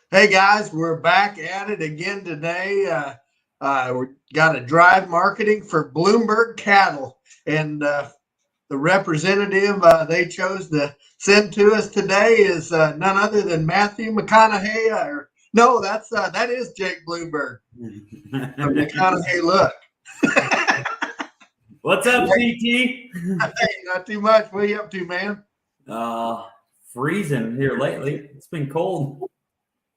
Hey guys, we're back at it again today. We got a drive marketing for Bloomberg Cattle, and the representative they chose to send to us today is none other than Matthew McConaughey. No, that is Jake Bloomberg from McConaughey. Look, What's up, CT? hey, not too much. What are you up to, man? Uh, Freezing here lately. It's been cold.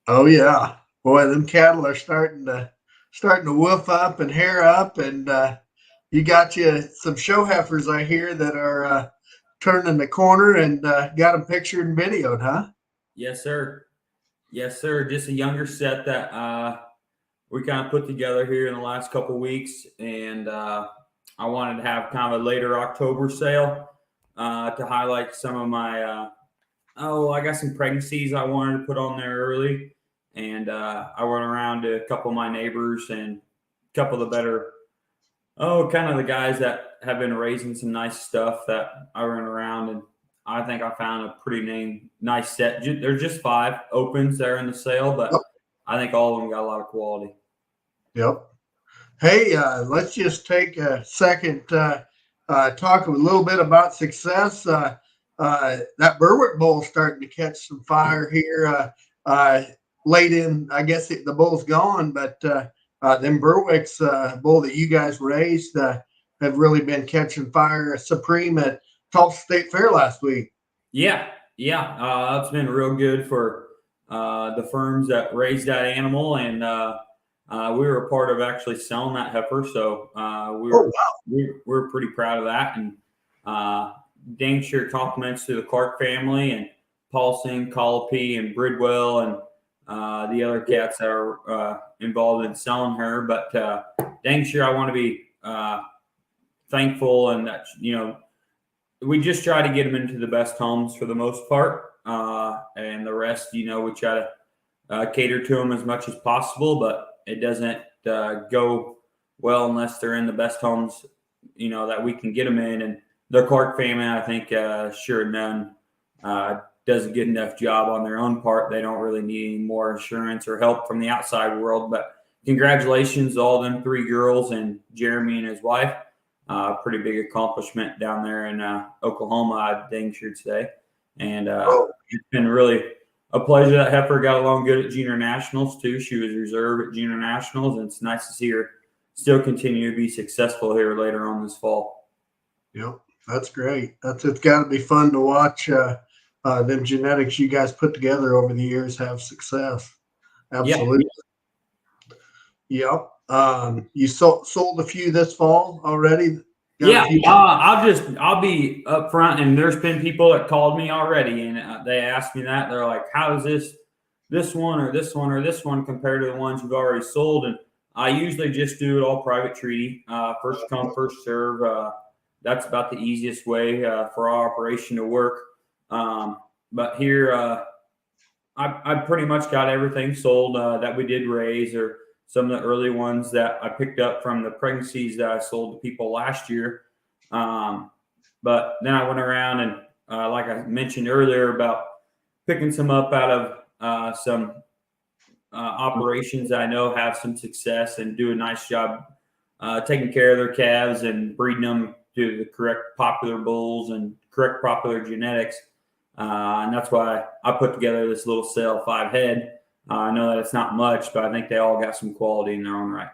Oh yeah, boy, them cattle are starting to woof up and hair up, and you got you some show heifers I hear that are turning the corner and got them pictured and videoed, huh? Yes, sir. Yes, sir. Just a younger set that we kind of put together here in the last couple of weeks, and I wanted to have kind of a later October sale to highlight some of my. I got some pregnancies I wanted to put on there early, and I went around to a couple of my neighbors and a couple of the better. Kind of the guys that have been raising some nice stuff that I run around, and I think I found a pretty nice set. There's just 5 opens there in the sale, but Yep. I think all of them got a lot of quality. Yep. Hey, let's just take a second talk a little bit about success. That Berwick Bull starting to catch some fire here late in. I guess the bull's gone, but them Berwick's bull that you guys raised have really been catching fire. Supreme at Tulsa State Fair last week. Yeah. That's been real good for the firms that raised that animal, and we were a part of actually selling that heifer, so we're pretty proud of that. And dang sure compliments to the Clark family and Paulson, Colopy, and Bridwell, and the other cats that are involved in selling her. But dang sure I want to be thankful, and that we just try to get them into the best homes for the most part, and the rest, we try to cater to them as much as possible. But it doesn't go well unless they're in the best homes, that we can get them in. And the Clark family, I think, sure none does a good enough job on their own part. They don't really need any more assurance or help from the outside world. But congratulations to all them 3 girls and Jeremy and his wife. Pretty big accomplishment down there in Oklahoma, I dang sure today. And it's been really a pleasure. That heifer got along good at Junior Nationals too. She was reserve at Junior Nationals, and it's nice to see her still continue to be successful here later on this fall. Yep, that's great. It's got to be fun to watch them genetics you guys put together over the years have success. Absolutely. Yep. You sold a few this fall already. I'll be up front, and there's been people that called me already, and they asked me that. They're like, how is this one or this one or this one compared to the ones you've already sold? And I usually just do it all private treaty, first come, first serve. That's about the easiest way for our operation to work. But here, I pretty much got everything sold that we did raise, or some of the early ones that I picked up from the pregnancies that I sold to people last year. But then I went around and, like I mentioned earlier, about picking some up out of some operations that I know have some success and do a nice job taking care of their calves and breeding them to the correct popular bulls and correct popular genetics. And that's why I put together this little sale, 5 head. I know that it's not much, but I think they all got some quality in their own right.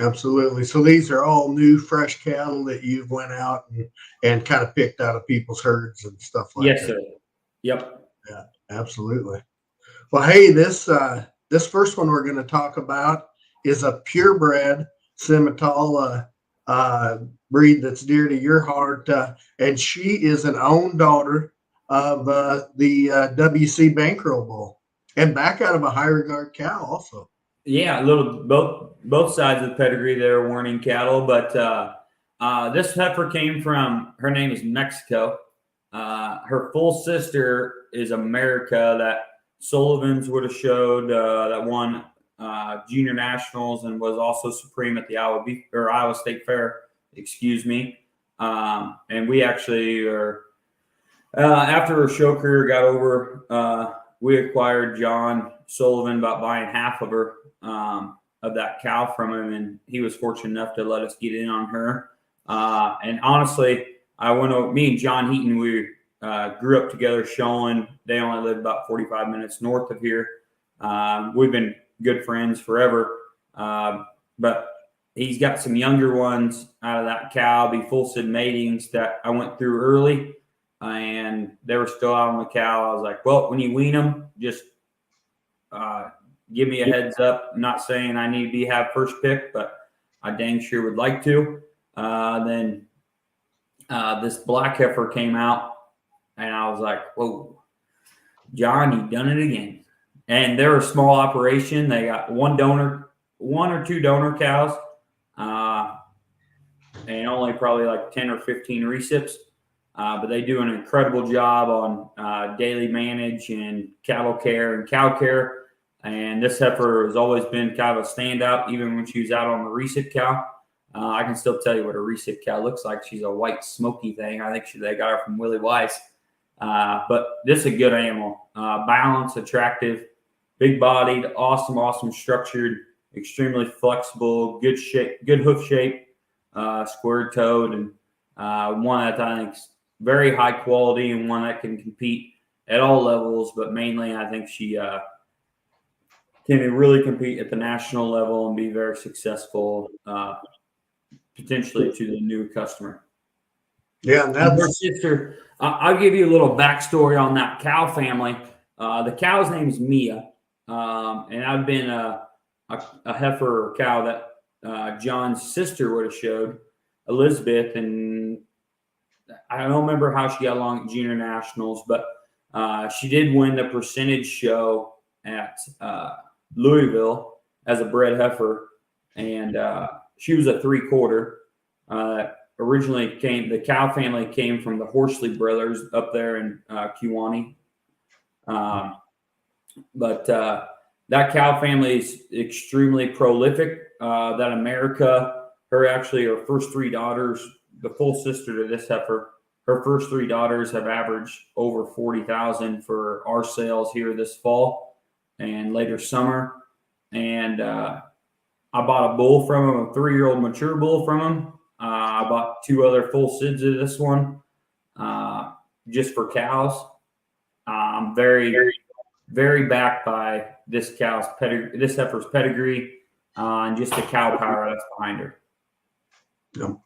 Absolutely. So these are all new, fresh cattle that you've went out and kind of picked out of people's herds and stuff like that. Yes, sir. Yep. Yeah, absolutely. Well, hey, this first one we're going to talk about is a purebred Simmental breed that's dear to your heart, and she is an own daughter of the WC Bankroll Bull. And back out of a high regard cow also. Yeah, a little both sides of the pedigree there, warning cattle. But this heifer came from, her name is Mexico. Her full sister is America, that Sullivan's would have showed, that won Junior Nationals and was also supreme at the Iowa State Fair. Excuse me. And we actually are, after her show career got over, we acquired John Sullivan about buying half of her, of that cow from him, and he was fortunate enough to let us get in on her. And honestly, me and John Heaton, we grew up together showing. They only lived about 45 minutes north of here. We've been good friends forever. But he's got some younger ones out of that cow, be full sid matings that I went through early, and they were still out on the cow. I was like, well, when you wean them, just give me a heads up. I'm not saying I need to have first pick, but I dang sure would like to. Then this black heifer came out, and I was like, whoa, John, you done it again. And they're a small operation. They got one or two donor cows, and only probably like 10 or 15 recips. But they do an incredible job on daily manage and cattle care and cow care. And this heifer has always been kind of a standout, even when she was out on a recip cow. I can still tell you what a recip cow looks like. She's a white smoky thing. I think they got her from Willie Weiss. But this is a good animal. Balanced, attractive, big-bodied, awesome structured, extremely flexible, good shape, good hoof shape, square-toed, and one that I think is very high quality and one that can compete at all levels. But mainly, I think she can really compete at the national level and be very successful, potentially to the new customer. Yeah, and that's her sister. I'll give you a little backstory on that cow family. The cow's name is Mia, and I've been a heifer or cow that John's sister would have showed, Elizabeth, and I don't remember how she got along at junior nationals, but she did win the percentage show at Louisville as a bred heifer, and she was a 3/4. Originally the cow family came from the Horsley brothers up there in Kewanee. But that cow family is extremely prolific. That America, her first three daughters, the full sister to this heifer, her first three daughters have averaged over 40,000 for our sales here this fall and later summer. And I bought a bull from him, a 3-year-old mature bull from him. I bought 2 other full sids of this one just for cows. I'm very, very backed by this heifer's pedigree, and just the cow power that's behind her. Yep.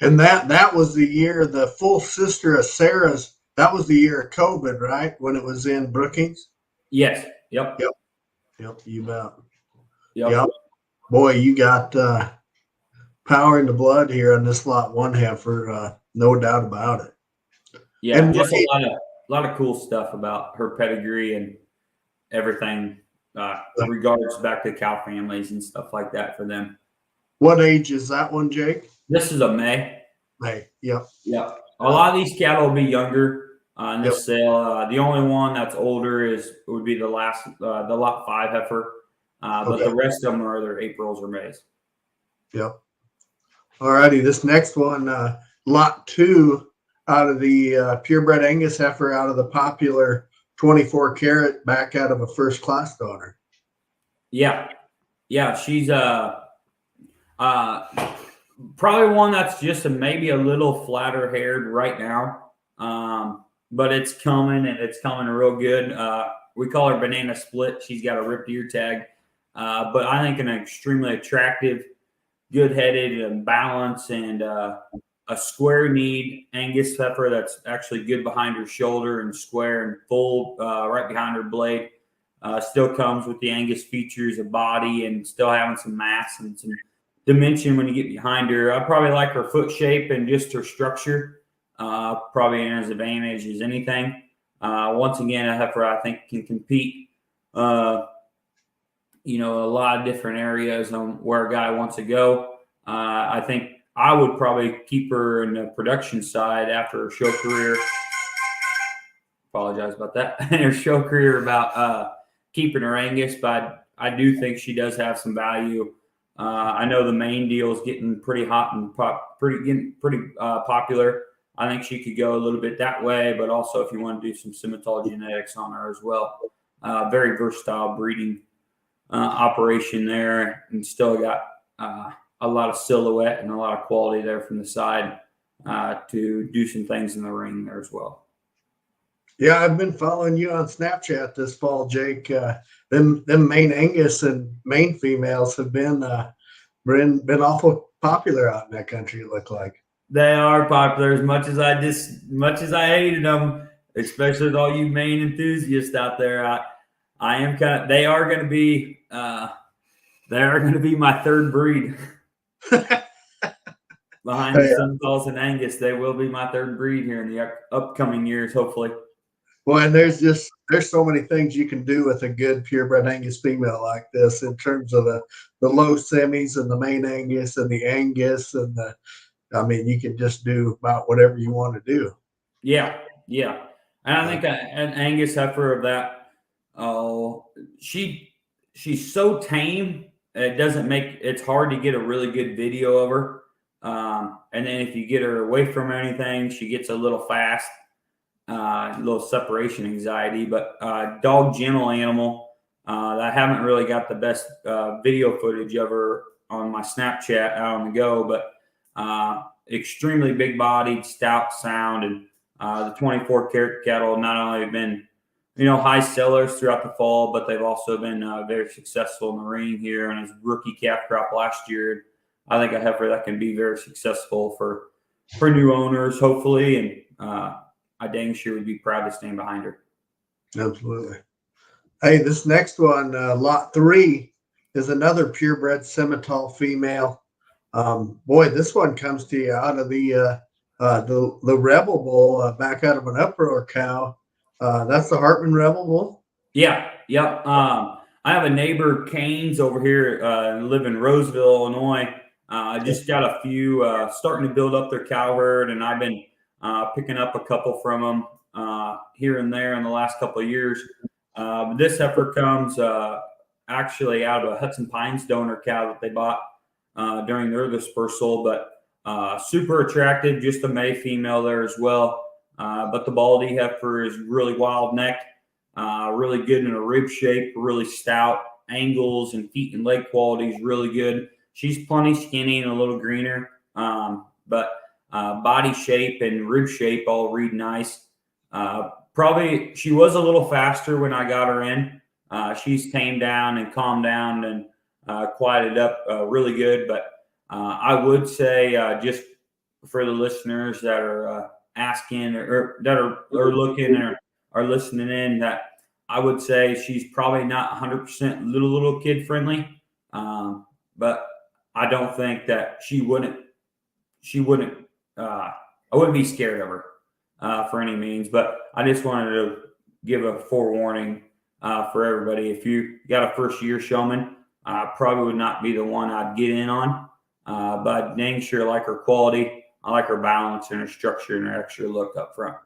And that was the year the full sister of Sarah's. That was the year of COVID, right? When it was in Brookings. Yes. Yep. You bet. Yep. Boy, you got power in the blood here on this lot 1 heifer, no doubt about it. Yeah, and just a lot of cool stuff about her pedigree and everything, regards back to cow families and stuff like that for them. What age is that one, Jake? This is a May. Yep. A lot of these cattle will be younger in this sale. The only one that's older would be the lot 5 heifer, but the rest of them are either Aprils or Mays. Yep. All righty, this next one, lot 2 out of the purebred Angus heifer out of the popular 24 carat back out of a first class daughter. Yeah, she's probably one that's just maybe a little flatter haired right now, but it's coming, and it's coming real good. We call her Banana Split. She's got a ripped ear tag, but I think an extremely attractive, good-headed and balanced, and a square-kneed Angus heifer that's actually good behind her shoulder and square and full right behind her blade. Still comes with the Angus features of body and still having some mass and some dimension when you get behind her. I probably like her foot shape and just her structure. Probably as advantage as anything. Once again, a heifer I think can compete a lot of different areas on where a guy wants to go. I think I would probably keep her in the production side after her show career. Apologize about that. In her show career about keeping her Angus, but I do think she does have some value. I know the main deal is getting pretty hot and pretty popular. I think she could go a little bit that way, but also if you want to do some Simmental genetics on her as well. Very versatile breeding operation there, and still got a lot of silhouette and a lot of quality there from the side to do some things in the ring there as well. Yeah, I've been following you on Snapchat this fall, Jake. Them Maine Angus and Maine females have been awful popular out in that country. It looked like They are popular as much as I hated them, especially with all you Maine enthusiasts out there. I am kind of. They are going to be my third breed behind the Simmentals and Angus. They will be my third breed here in the upcoming years, hopefully. Well, and there's so many things you can do with a good purebred Angus female like this in terms of the low semis and the Maine Angus and the Angus and you can just do about whatever you want to do. Yeah. And I think an Angus heifer of that, she's so tame. It's hard to get a really good video of her. And then if you get her away from anything, she gets a little fast. A little separation anxiety, but dog gentle animal. I haven't really got the best video footage of her on my Snapchat out on the go, but extremely big bodied, stout sound, and the 24 karat cattle not only have been high sellers throughout the fall, but they've also been very successful in the ring here and his rookie calf crop last year. I think a heifer that can be very successful for new owners, hopefully, and I dang sure would be proud to stand behind her. Absolutely. Hey, this next one, lot 3, is another purebred Simmental female. Boy, this one comes to you out of the Rebel Bull, back out of an uproar cow. That's the Hartman Rebel Bull. Yeah. Yep. I have a neighbor, Canes, over here, live in Roseville, Illinois. I just got a few starting to build up their cow herd, and I've been picking up a couple from them here and there in the last couple of years. This heifer comes actually out of a Hudson Pines donor cow that they bought during their dispersal, but super attractive, just a May female there as well. But the baldy heifer is really wild neck, really good in a rib shape, really stout, angles and feet and leg quality is really good. She's plenty skinny and a little greener, but body shape and rib shape all read nice. Probably she was a little faster when I got her in. She's tamed down and calmed down and quieted up really good. But I would say just for the listeners that are asking or that are looking or are listening in, that I would say she's probably not 100% little kid friendly. But I don't think that she wouldn't. I wouldn't be scared of her for any means, but I just wanted to give a forewarning for everybody. If you got a first year showman, probably would not be the one I'd get in on, but dang sure I like her quality. I like her balance and her structure and her extra look up front.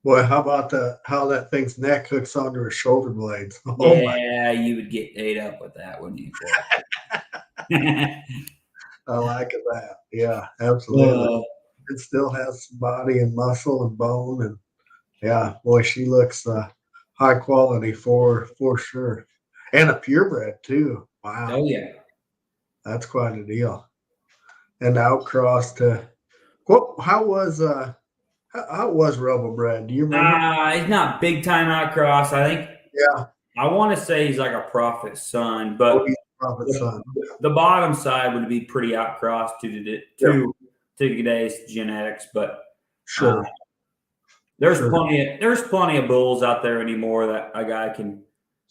Boy, how about how that thing's neck hooks onto her shoulder blades? Oh yeah, you would get ate up with that, wouldn't you? I like that. Yeah, absolutely. It still has body and muscle and bone, and yeah, boy, she looks high quality for sure, and a purebred too. Wow. Oh yeah, that's quite a deal. And outcross to how was Rebel bred? Do you remember? He's not big time outcross. I think. Yeah. I want to say he's like a prophet son, but prophet son. The bottom side would be pretty outcross to today's genetics, but sure. There's plenty of bulls out there anymore that a guy can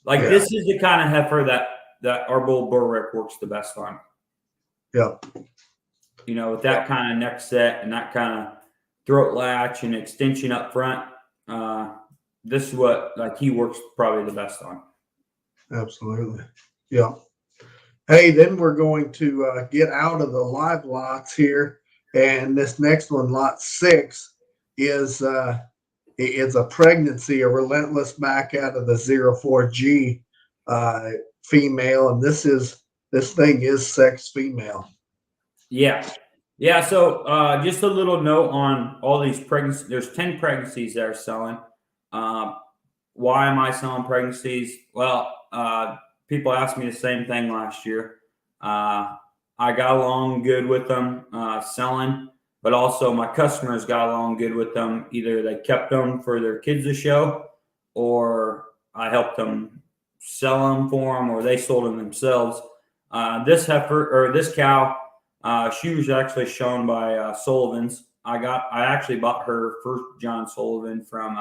like. Yeah. This is the kind of heifer that our bull Burrick works the best on. Yep. With that kind of neck set and that kind of throat latch and extension up front, this is what he works probably the best on. Absolutely. Yeah. Hey, then we're going to get out of the live lots here, and this next one, lot 6, is a pregnancy, a relentless back out of the 04G female, and this thing is sex female. Yeah. Yeah, so just a little note on all these pregnancies. There's 10 pregnancies that are selling. Uh, why am I selling pregnancies? Well, people asked me the same thing last year. I got along good with them selling, but also my customers got along good with them. Either they kept them for their kids to show, or I helped them sell them for them, or they sold them themselves. This heifer or this cow, she was actually shown by Sullivan's. I actually bought her first John Sullivan from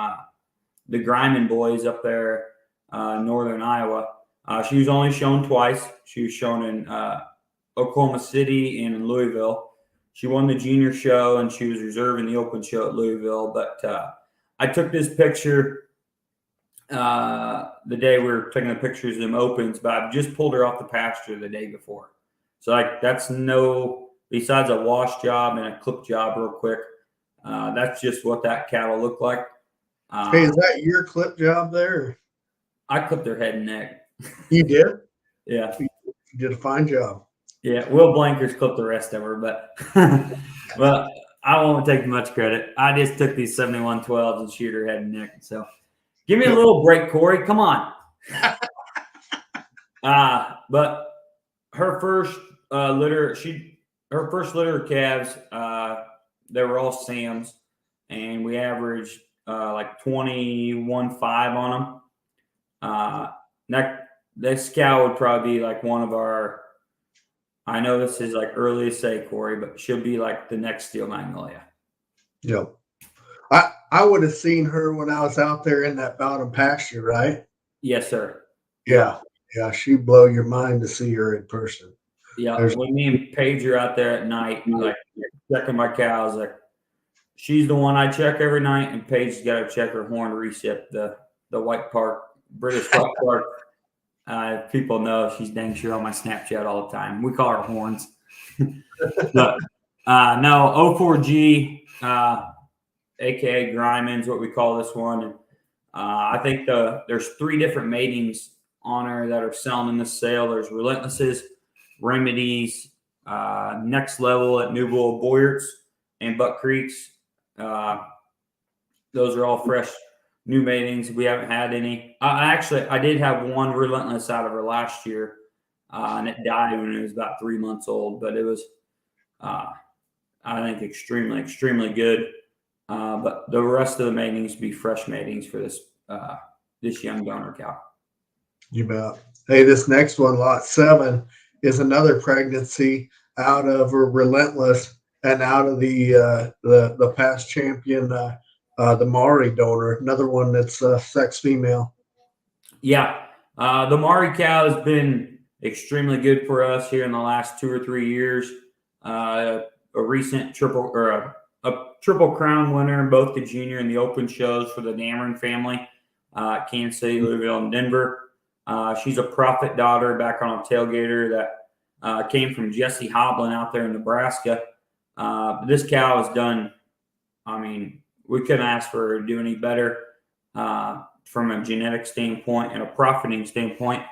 the Griman boys up there, northern Iowa. She was only shown twice. She was shown in Oklahoma City and in Louisville. She won the junior show and she was reserving the open show at Louisville. But I took this picture the day we were taking the pictures of them opens, but I just pulled her off the pasture the day before. So like that's besides a wash job and a clip job real quick, that's just what that cattle looked like. Hey, is that your clip job there? I clipped her head and neck. You did? Yeah. You did a fine job. Yeah. Will Blankers clipped the rest of her, but well, I won't take much credit. I just took these 7112s and shoot her head and neck. So give me a little break, Corey. Come on. But her first litter, her first litter of calves, they were all Sam's, and we averaged like 21.5 on them. This cow would probably be like one of our. I know this is like early to say, Corey, but she'll be like the next Steel Magnolia. Yep. I would have seen her when I was out there in that bottom pasture, right? Yes, sir. Yeah. Yeah. She'd blow your mind to see her in person. Yeah. When me and Paige are out there at night, like checking my cows, like she's the one I check every night, and Paige's got to check her horn recip, the White Park, British White Park. People know she's dang sure on my Snapchat all the time. We call her horns. But no, 04G, aka Griman's what we call this one. And I think there's 3 different matings on her that are selling in this sale. There's Relentlesses, Remedies, Next Level at Newville, Boyerts, and Buck Creeks. Those are all fresh new matings. We haven't had any. I did have one Relentless out of her last year, and it died when it was about 3 months old. But it was, I think, extremely, extremely good. But the rest of the matings be fresh matings for this young donor cow. You bet. Hey, this next one, lot 7, is another pregnancy out of a Relentless and out of the past champion, the Maury donor. Another one that's sex female. Yeah, the Maury cow has been extremely good for us here in the last 2 or 3 years. A recent triple crown winner in both the junior and the open shows for the Dameron family, Kansas City, Louisville, and Denver. She's a Prophet daughter back on a tailgater that came from Jesse Hoblin out there in Nebraska. This cow has done, I mean, we couldn't ask for her to do any better from a genetic standpoint and a profiting standpoint.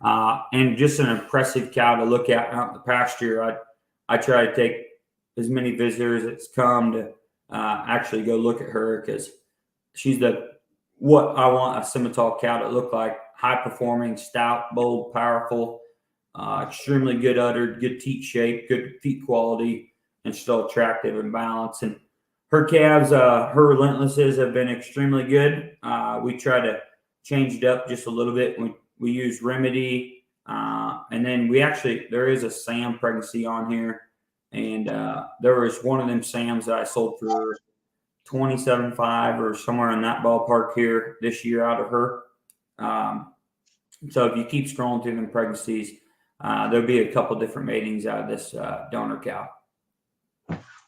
And just an impressive cow to look at out in the pasture. I try to take as many visitors as come to actually go look at her, because she's what I want a Simmental cow to look like. High performing, stout, bold, powerful, extremely good uddered, good teat shape, good feet quality, and still attractive and balanced. And her calves, her Relentlesses have been extremely good. We try to change it up just a little bit. We use Remedy, and then there is a Sam pregnancy on here, and there was one of them Sams that I sold for $27.5 or somewhere in that ballpark here this year out of her. So if you keep scrolling through them pregnancies, there'll be a couple different matings out of this donor cow.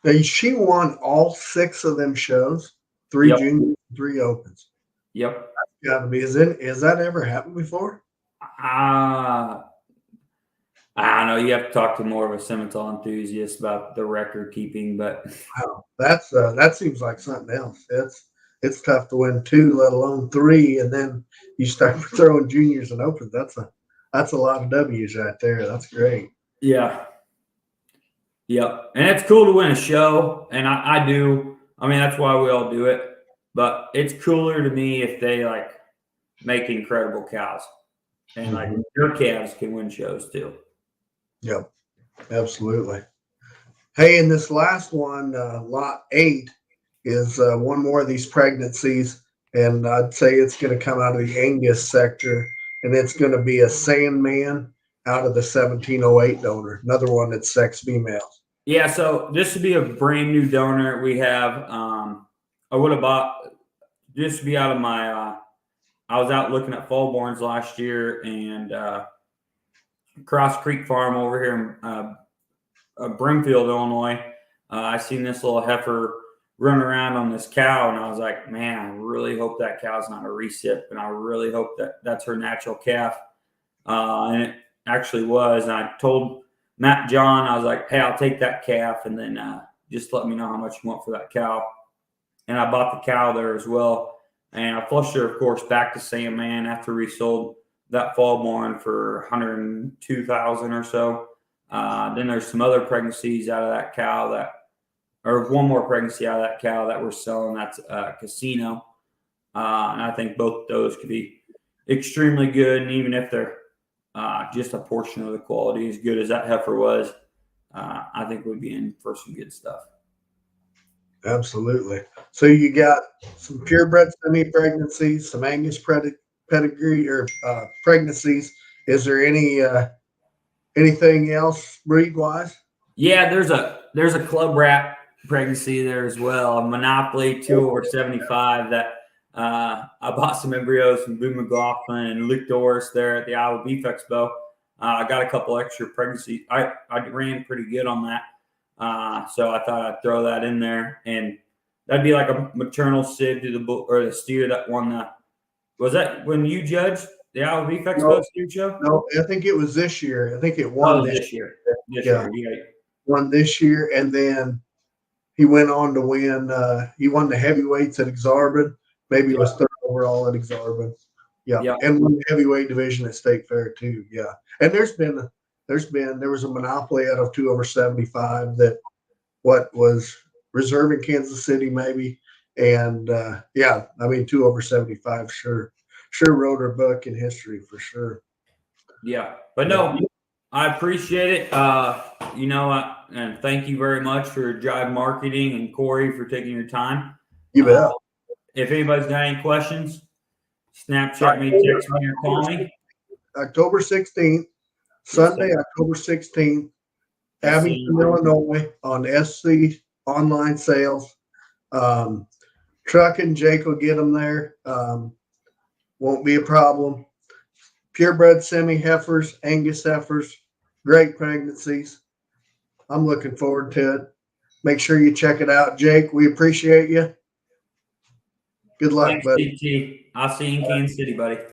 Now, she won all 6 of them shows, 3 juniors, 3 opens. Yep. That's gotta be. Has that ever happened before? I don't know. You have to talk to more of a Simmental enthusiast about the record keeping, but Wow, that seems like something else. It's tough to win 2, let alone 3, and then you start throwing juniors and opens. That's a lot of W's right there. That's great. Yeah. Yep. And it's cool to win a show. And I do. I mean, that's why we all do it. But it's cooler to me if they like make incredible cows. And like your calves can win shows too. Yep, absolutely. Hey, in this last one, lot 8 is one more of these pregnancies, and I'd say it's going to come out of the Angus sector, and it's going to be a Sandman out of the 1708 donor, another one that's sex females. Yeah, so this would be a brand new donor. We have I would have bought this would be out of my I was out looking at fallborns last year and Cross Creek Farm over here in Brimfield, Illinois. I seen this little heifer run around on this cow, and I was like, man, I really hope that cow's not a recip, and I really hope that that's her natural calf. And it actually was. And I told Matt John, I was like, hey, I'll take that calf, and then just let me know how much you want for that cow. And I bought the cow there as well. And I flushed her, of course, back to Sandman after we sold that fallborn for $102,000 or so. Then there's some other pregnancies out of that cow or one more pregnancy out of that cow that we're selling. That's Casino. And I think both those could be extremely good. And even if they're just a portion of the quality as good as that heifer was, I think we'd be in for some good stuff. Absolutely. So you got some purebred semi-pregnancies, some Angus pedigree or pregnancies. Is there anything else breed-wise? Yeah, there's a club wrap pregnancy there as well. A Monopoly 2/75 that I bought some embryos from Boo McLaughlin and Luke Doris there at the Iowa Beef Expo. I got a couple extra pregnancies. I ran pretty good on that. So I thought I'd throw that in there, and that'd be like a maternal sib to the bull or the steer that won the. Was that when you judged the Iowa Beef Expo steer show? No, I think it was this year. I think it won this year. This Yeah. year, yeah. Won this year, and then he went on to win. He won the heavyweights at Exarban. Maybe it was third overall at Exarban. Yeah, and won the heavyweight division at State Fair too. Yeah, and there was a Monopoly out of 2/75 that was reserved in Kansas City maybe, and yeah, I mean 2/75 sure wrote her book in history for sure. Yeah, but no, I appreciate it. And thank you very much for Jive Marketing and Corey for taking your time. You bet. If anybody's got any questions, Snapchat me, text me, or call me. October 16th, Sunday, October 16th, Abington, Illinois, on SC Online Sales. Truck and Jake will get them there. Won't be a problem. Purebred semi-heifers, Angus heifers, great pregnancies. I'm looking forward to it. Make sure you check it out, Jake. We appreciate you. Good luck, Thanks, buddy. TT. I'll see you in Kansas City, buddy.